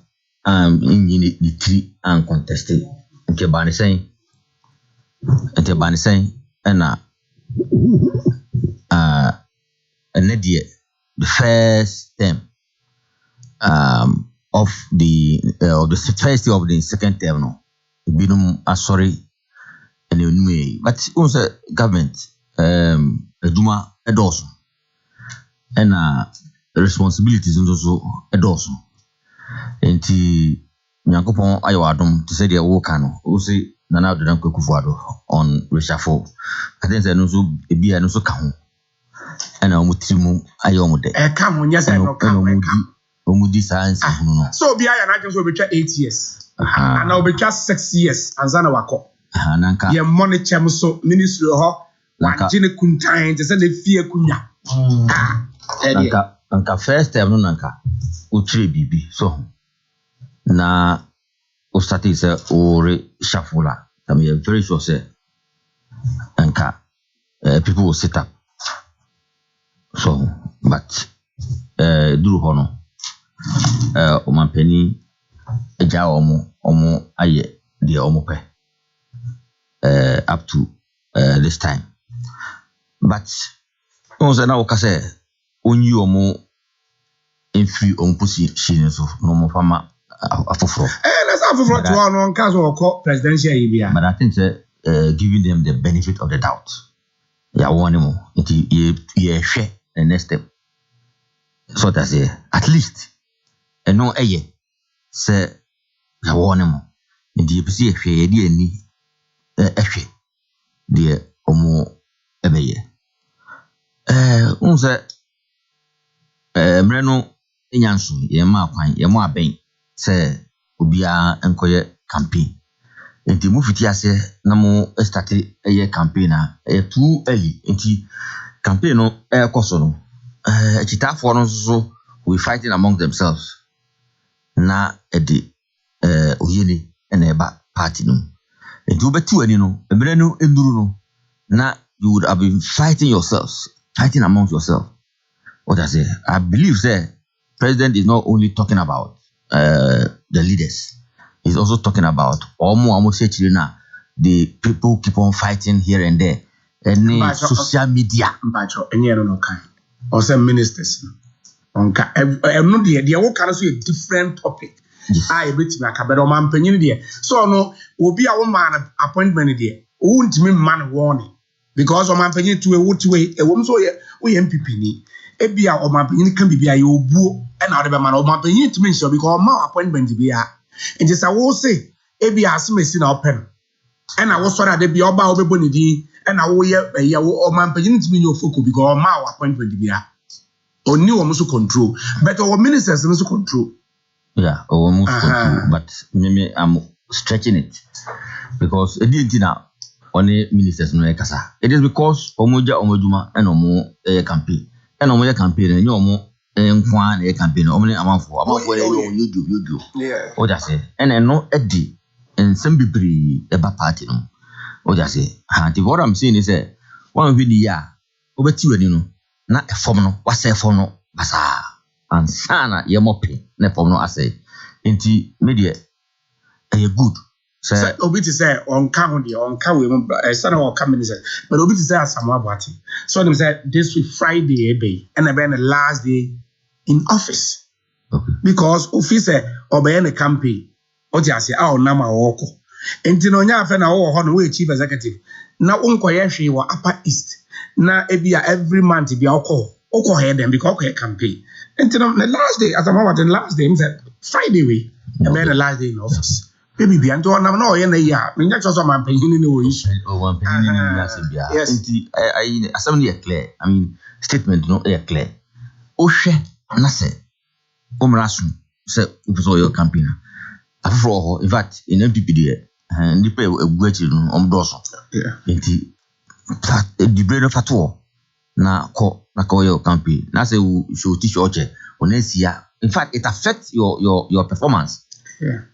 in the three uncontested. Nke bani saying, and the first term of the first year of the second term, no, binum sorry, anyway, but also government Duma edoso and responsibilities also edoso. Enti Nyankopon ayowadom to say the woka no o say Nana Addo Kufuor on reshuffle. I think no so ebi no so ka ho. And Mutimu Ayomode. Come, yes, I know. Omudi science. So be I just will be 8 years. And I'll be just 6 years. And Zanawako. Nanka. Your money chamuso ministry ho. Jine kuntain. They said they fear kunya. Nanka first time no nanka. Utre bibi. So na ustati se ore shafula. I mean very sure say nanka people will sit up. So, but duru hono omanpeni eja omo aye de omo pe up to this time. But once na okase onyi omo infri ompusi shine so no mo fama afoforo. Let's afoforo to one kaso oko presidential yibia. But I think giving them the benefit of the doubt. Ya woni mo nti ye hwe the next step. So that's it. At least no eye say ya woni mo nti episi hwe ye di ani ehwe de omo ebeye. Unse mre no enyanso ye ma kwan ye mo aben say obia enkoye campaign. Enti mu fiti ase na mo start eye campaign na too early. Enti campaign no koso no chitafo no so we fighting among themselves na edi oyeni na eba party no. Enti obetu ani no emre no enduru no na you would have been fighting among yourself. What I say, I believe say president is not only talking about the leaders. He's also talking about the people keep on fighting here and there. And social media. Or some ministers. I'm not the all kind of a different topic. I bet me a man penny there. So no, will be a woman appointment there. Won't mean man warning. Because a man penny to a wood way, a woman so we MPP. Ebia or man penny can be a you and out of a man or man penny to mention because my appointment to be a. And just I will say, Ebi has missing our pen. And I was sorry that be about Obebonidi, and I will hear or man paying to me your focus because my appointment to be a. Or new almost control, but our ministers also control. Yeah, almost control, but maybe I'm stretching it because it didn't now only ministers no ekasa. It is because Omoja Omoduma and Omo campaign. And Omo campaign and Omo Nkwan campaign omni amanfo you do yeah o just say and no edi and some bibri eba party no o just say what I'm saying is one of the year obeti wani no na efom no wase efom no basa ansana ye mope na efom no ase enti media e good say obi to say on ka we sana o ka minister but obi to say Asamoah Boate so them say this week Friday be and then the last day in office because office obey the campaign o ti ase a onam a woko enti no nya afa na wo ho no we chief executive na unkoye hwe wo upper east na ebia every month bia okọ head them because okọ campaign enti no the last day as Asamoah the last day said Friday we and then the last day in office baby bia nto onam na oye na ya me nya choso man panyin ni wo issue one panyin ni ya se bia enti I asem na clear I mean statement no clear o hwe na se omrasu se upuso your campaign afro in fact in MPP there nipa egu achi no omdoso enti the brain fato na ko your campaign na say show teach oche onesia in fact it affects your performance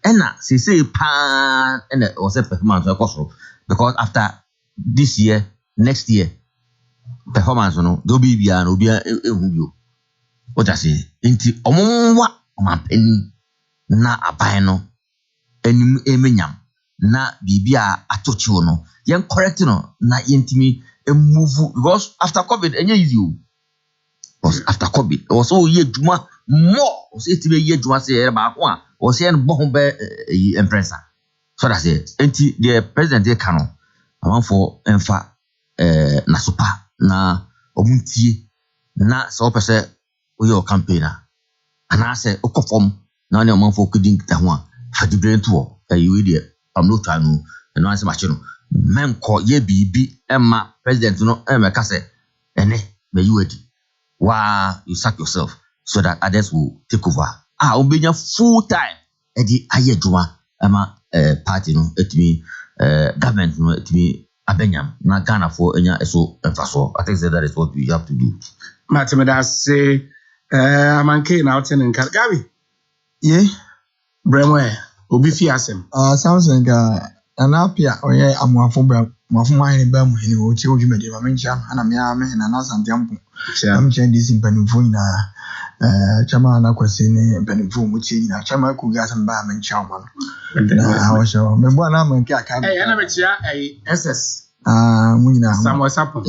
ena say pan ena o say performance because after this year next year performance no do bibia no bia ehu bio o ta say enti omwa omampani na aban no enim emenyam na bibia atochi no yen correct no na yentimi move because after COVID enye easy o because after COVID also ye djuma more o say tibe ye djuma say ba ko a o say en Boho be impressa so that say enti the president dey kano amanfo emfa na super na omuntie na so pese o your campaigner ana say okofom na ne amanfo kudin kita ho a fa di brain to you dey am no tanu no answer machi no menko ye bibi emma president no emeka say ene me you edi wa you sack yourself so that others will take over obenya full time edi ayeduma emma party no etimi government no etimi abenyam na Ghana for enya eso emfaso I think that is what we have to do matemeda say amanke na oten nka gabi ye bremwe obi fi asem Sampson ga anapia oye amuafo mahene ba mu hene o che odwumade ma mencha ana me ame na na santempo am chen dis impanifo na chama na kwese ne impanifo mu che na chama ku ga san ba mencha ma na o sho me bo na manke aka ana me chia SS mu nyina Samuel Sapon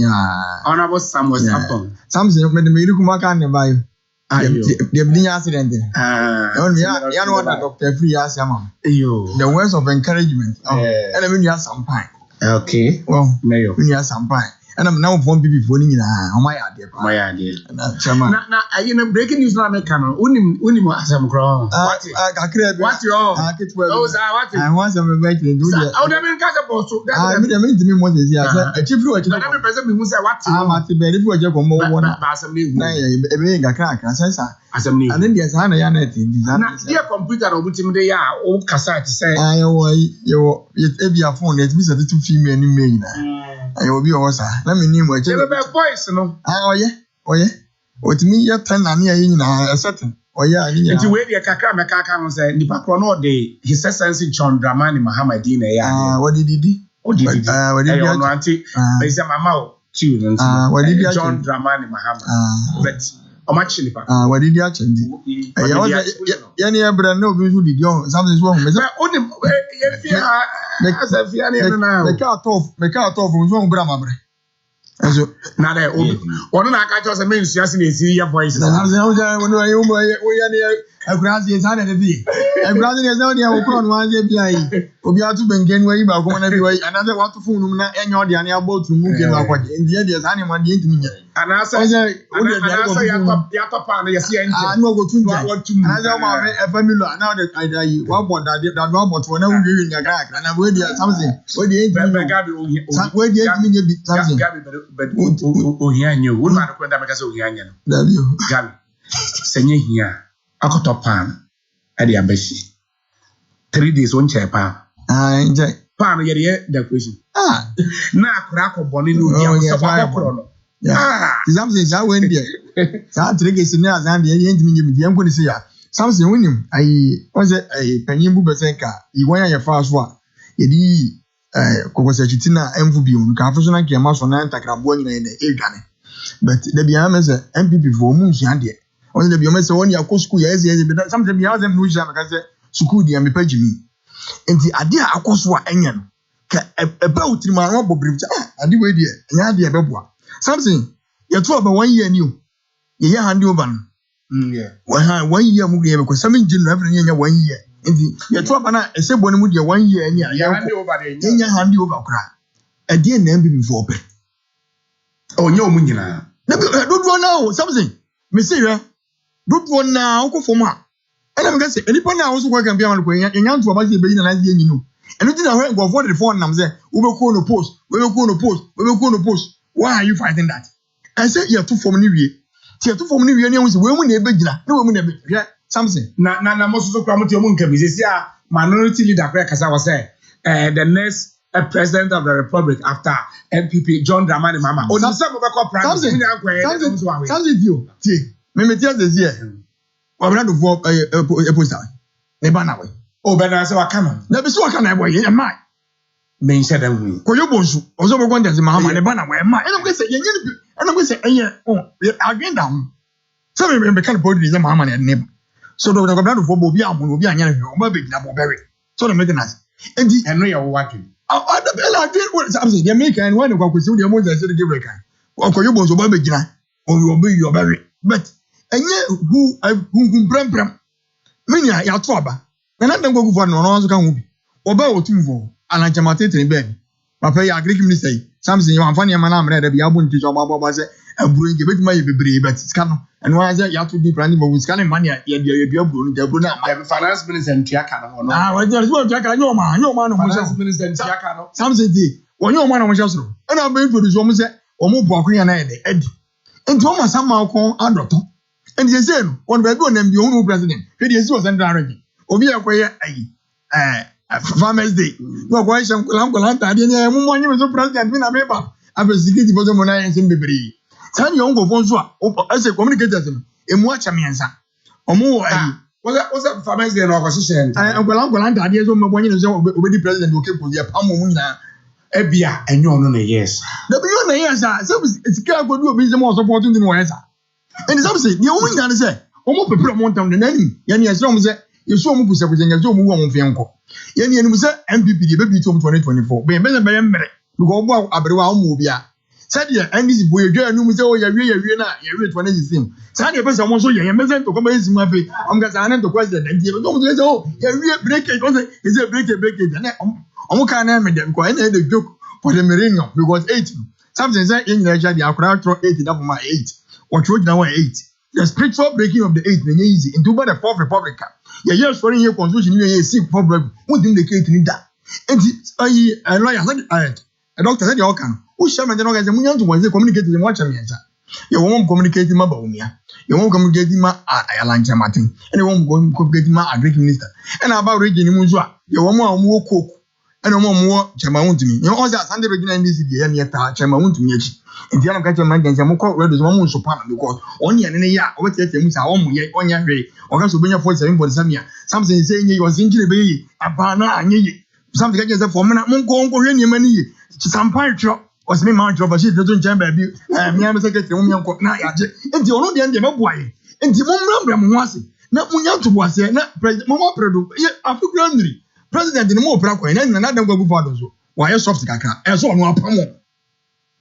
honorable Samuel Sapon Sampson me de me ri kuma kan ne bayo the beginning accident ya no na doctor free as yama the words of encouragement and I mean you have some pine okay well mayo you have some pine and I'm now from people for nyina my idea na chama na you know breaking news na make no unim asam kro what your I want some back to do that how dem ka se boss I mean to me more is here a chief ro na dem person me hu say what ma te be if we go mo wona ba asam ni na e be ga kra sensa asam ni and then there's na ya net na dia computer no butim de ya o kasa te say yo e be a phone it be say to female ni me na ayo bi o sa na me ni mo che be voice no oye otimi ya tan na ya nyina certain oye ani ya nti we de kakra me kaka no say nipa kro no de his excellency John Dramani Mahamadi na ya what did he what did no anti be say mama o chiu no nti John Dramani Mahamadi but o ma chili pa what did you change ya ni ebra na obi so didi on something so me say o dem ye fia na me ka tof so bra mabre eso na de o na aka cho say me nsuase na esi ya voice na say o ja wo ayo mo ya ni akurasi esa na de bi akurasi ni esa o dia wo kro no anje bi ayi obi atu bengen wa yi ba ko na bi wa yi ana say watu phone na enyo de ani about mu ke no akwaje ndie de esa ni man de ntimi nya ana say ya top na yes ya nje no go tunje ana say ma me e family ana de ai wa bo da wa bo to na wu wi nya kra na we dia something we dia ntimi we dia ntimi nya bi something but ohia nyo wo na ko nda meka se ohia nya no dabi o gabi senye hia akoto pan ade abashi 3 days on che pan nje pan ye de decoration na akura akobone no dia so akokoro no something that when there that 3 days na azan de ye ntimi nya bi de enko ni se ya something wonim ai onse panyin bu besenka iwan ya fa so a ye di kokose chitina envu bi on ka afuso na ke ma so na ntakrabo nyina ne edwane but the beyond as a MPP for moons and yet. On the beyond so only a co school yes, but something beyond them no jam because school the page me. And the idea of course what enyan about 3 months brief. I do way dear, and I dear Beboa. Something you're 12 about 1 year new. Yeah, hand over. Yeah, 1 year movie because some engine every year 1 year. And the you're 12 and I say one would 1 year and yeah, hand over in your hand over cry. A dear name before pay. Oh, no, Munina. Don't run now, something. Monsieur, don't run now, go for more. And I'm going to say, anyone now also work and be on the way and young to about the beginning and idea, you know. And you didn't go for the phone and I'm saying, we will go on the post, we will go on the post, we will go on the post. Why are you fighting that? I said, you're too for me. You're too for me. You're women, no women, yeah, something. Now, most of the Kwame Munka is a minority leader, because I was saying, the next president of the republic after MPP John Dramani Mama. Oh, some of the something you. Me tell this here. We are not to vote a poster. Never know. Oh, but I say what can. Never so can I boy in my. Me said them we. Ko yo bonsu. Ozo bo gwanda zima ma never na we ma. And I'm going to say and I'm going to say oh, again down. So me can put this ma ma na neighbor. So do go brand for obi amu obi anya na o ma be na bo berry. So the maintenance. And the and no you working. The bell again what something they make and when you go to the most say the give break. Ko yo bonsu ba be gina. O yo be your berry. But who brem menya ya to aba na dem go for no no kan hu bi oba otumfo ananchama tete bed papa ya agric minister Sampson you amfa ne ma na amre da bi abu nti so baba se aburu nge betima ye bebre but sika no eno aza ya to di plan for sika ne man ya bi aburu no jaburu na finance minister ntiaka no no wa je so ntiaka nyoma no finance minister ntiaka no Sampson di wonyoma na mo soro na be introduce mo se o mo bu akonya na edi enti o ma sama ko adoto. And you say, on the go and be owner president. He is was under already. Obi akoye Farmers Day. No question, Colanta, I didn't know president when I remember. I was security for the money and Zimbabwe. Tell your uncle Fonsoa, as a communicator, and watch a mianza. Or more, was that Farmers Day in opposition? Uncle Colanta, I didn't know when you know the president will keep with your Pamuna. Ebia, and you're on a yes. The beyond the yes, so it's going to do a business more supporting than one. And some say, the only thing I say, almost a pretty one time the name. Yanni as long as you saw me with a zoom on Fianco. Yanni and was MPP, the baby 2024. Be better by a minute. We go about Abrawa Movia. Said ya, and this boy, girl, no, so you're really 20 thing. Said your person also, you're meant to come in my face. I'm going to answer the question. And you don't say, oh, you're break it. Is a break it. And I'm kind of them going to the joke for the Merino because 8. Something said in the Jadi, I could throw 8 up my 8. What road now 8? The spiritual breaking of the 8 is easy. Into by the 4th Republic. Yeah, yes, for your constitution, you see problem within the case in that. And a lawyer said, a doctor said, you can. Who shall man the Munyan to was communicating and watch a answer. You won't communicate my Baumia. You won't communicate my Alancha Martin. And you won't communicate my Agric minister. And about Regina Muzua, you want more cook. And no more Chamaun to me. You also Sunday Regina in this year, and yet Chamaun to me. In the other catcher man, I'm called Red Moon Sopan because only an year, what yet them on your way, or else bring your voice for the Samia. Something saying you was injured, baby, a partner, and ye. Something like a for Monco, any money. Some pine truck was me, March of a ship, doesn't jam baby, and me, I'm a secretary, and the only end of boy. And the moment was it. Not Munyan was there, not President Mama Produ, yet after Grandry. President in the more proper, and another go for why a soft caca, and so on.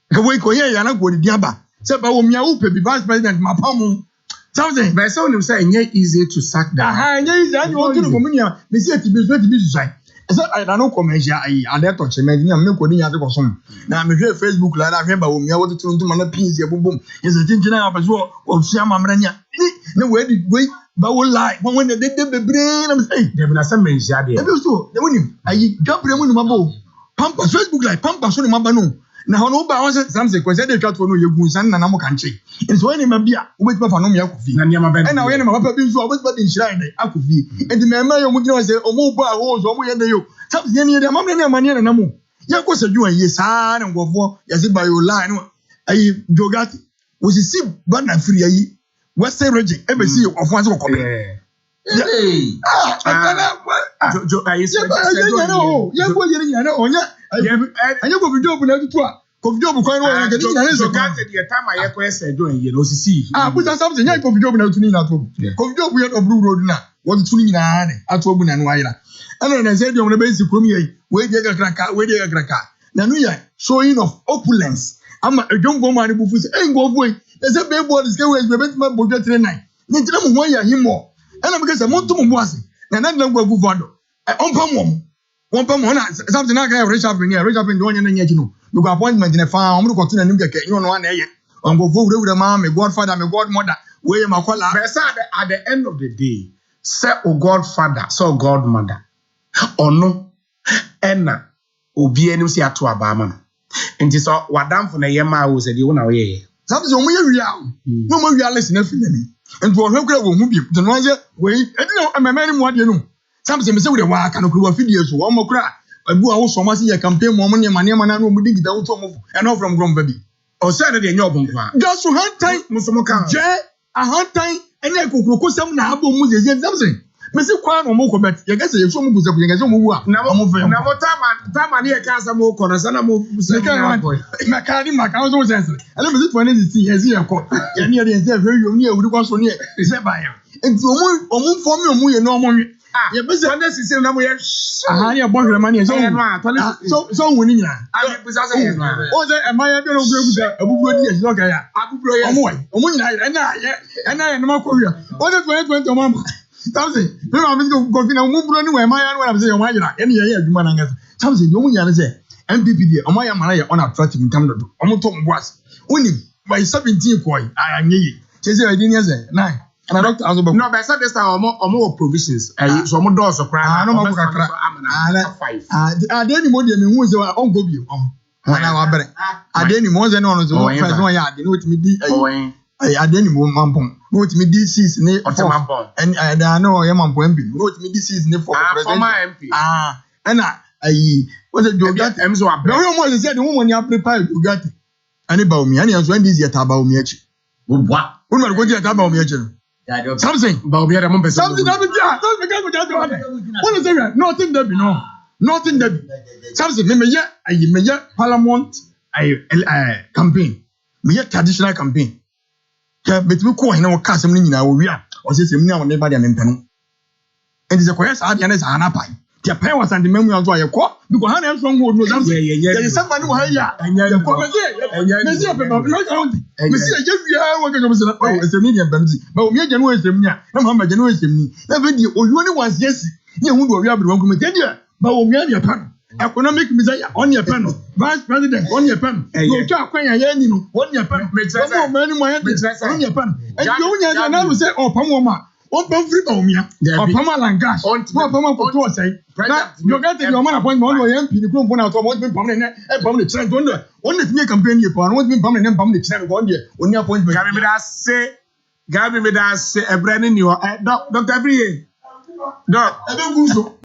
The way Koya and I go to Diaba. Say, but when you be vice president, my palm. Something by someone who say, easy to sack that. You want to go in, Monsieur to be society. I don't know commercial. I let touch a man, I'm coding as a person. Now I'm here Facebook, like I remember when you want to my piece, boom boom. Is a thing now as well of Siamamrania. No way did wait, but will lie. When they did the brain, I'm saying, there were some men, Shabby. The winning. I jump them in my bow. Pampa Facebook like Pampa, so my bano. Now, no bounce something because they got to know your goons and Namo country. It's when him a beer, wait for no Yakufi. And now, when my papa being so always but in Shrine, Akufi. And the man, you say, oh, mobile hose, or more than you. Something near the Mamma Mania and Namu. Yakos, you and yes, son, and go for, yes, by your line. I Jogati was a sea, but not free. Western region, ever see of one's work. Kofi Job kwan no ya gani na so got the time I request join you know see but something ya Kofi Job na tuni na to Kofi Job ya obru road na what tuni na ne ato bu na no ayira and na say dem na be si krom yi we dey gakraka na no ya showing of opulence ama edwombo ma ne bufu say ngofo yi na say be board is we be bet ma bodwa 39 ni tina mo ho ya himo and am say mo to mo ase na na dem go vodo one pam na something na ga rich up do onye na nya kino because appointment na fa omo ko tuna nim keke you know na eye on go vote with ma me godfather me godmother we makola but at the end of the day say o godfather so godmother ono ena obi enim si ato abama no nti so wadamfo na yema wo se de wo na wo ye something omo ye wia no mo wia listen na finani nti wo hwekura wo hu bi de no anye we edina amemani mu ade no something me say we dey wa kan kuro fidie so wo mo kura abu a wo so ma se ye campaign mo ne ma na no mo digida wo to mo and not from grom baby o say na de nya obonkwa just hantai musomo kan je a hantai ene kokoro kosam na abo mu zeze something me se kwa no mo ko bet ye gase ye so mo buza ku ye gase mo wu a na mo tama ne ye ka sa mo ko na sa na mo se ka na ka ni maka wo so sense ele me se to ne si ye si ye ko ye ne ye se very yo ni e wuri kwa so ne e se ba ya enti omo fo mi omo ye no omo nwe ye be se na sisi na mo ye aha ne bo hwere ma ne so woni nyina abi buza se ye no o se e ma ye bi no gbe buza abuburo di ye so ka ya abuburo ye omo nyina ena ye no ma ko wi o se 2020 o ma Sampson, me ma me go fi na mu buro ni we ma ya no na be say o ma yira ene ye adwuma na ngasa Sampson di o mu nya ne say MPP di o ma ya mana ye on attractive in term do o mu to mboas oni by 17 koi anye yi che say edi ni say 9 and doctor aso be no by say this time omo provisions so omo do so kra no ma ko kra 5 ade ni mo di me hu say on go bi na wa bere ade ni mo say no no so first one ya ade no timi di ade ni mo mampon no timi di 6 ne mampon and I know ya mampon MP no timi di 6 ne for president MP na ayi what the Jogati emzo abe no mo say the woman ya prepare Jogati ani ba omi ani enso ndi ya ba omi achi bobwa unu ko di ta ba omi achi something ba obi ada mo pese something that be there don't forget what you want what is there nothing there be no nothing there something me ye ayi me ye parliament ayi campaign me ye traditional campaign ya betimi ko hina wo ka asem ni nyina wo wia o se sem ni awon ne ba dia mempeno enti se ko yes adia ne sa na pai dia pai wa sande memu anzo aye ko because han em from wo no something ya somebody wo ha ya ko me se pe ba no count me se je wia wo ga me se na o esem ni dia bamzi ba o mi je no esem ni a na ma ma je no esem ni na be di oyo ni wan siesi ni hu do wia bro wanku me dia ba o mi dia pan economic measure on your pen vice president on your pen no twa kwanya ya ni no on your pen no many mo on your pen and you nya na no say opam wo ma on pam free ba omia opam alangash no opam ko to say na you get your man appointment on your MP ni kro na to mo tin pam ne e pam ne trend on ne tinye campaign ye pa no tin pam ne pam ne trend ko on dey on appointment gabi me da say ebrani ni o doctor every year doc ebe guzo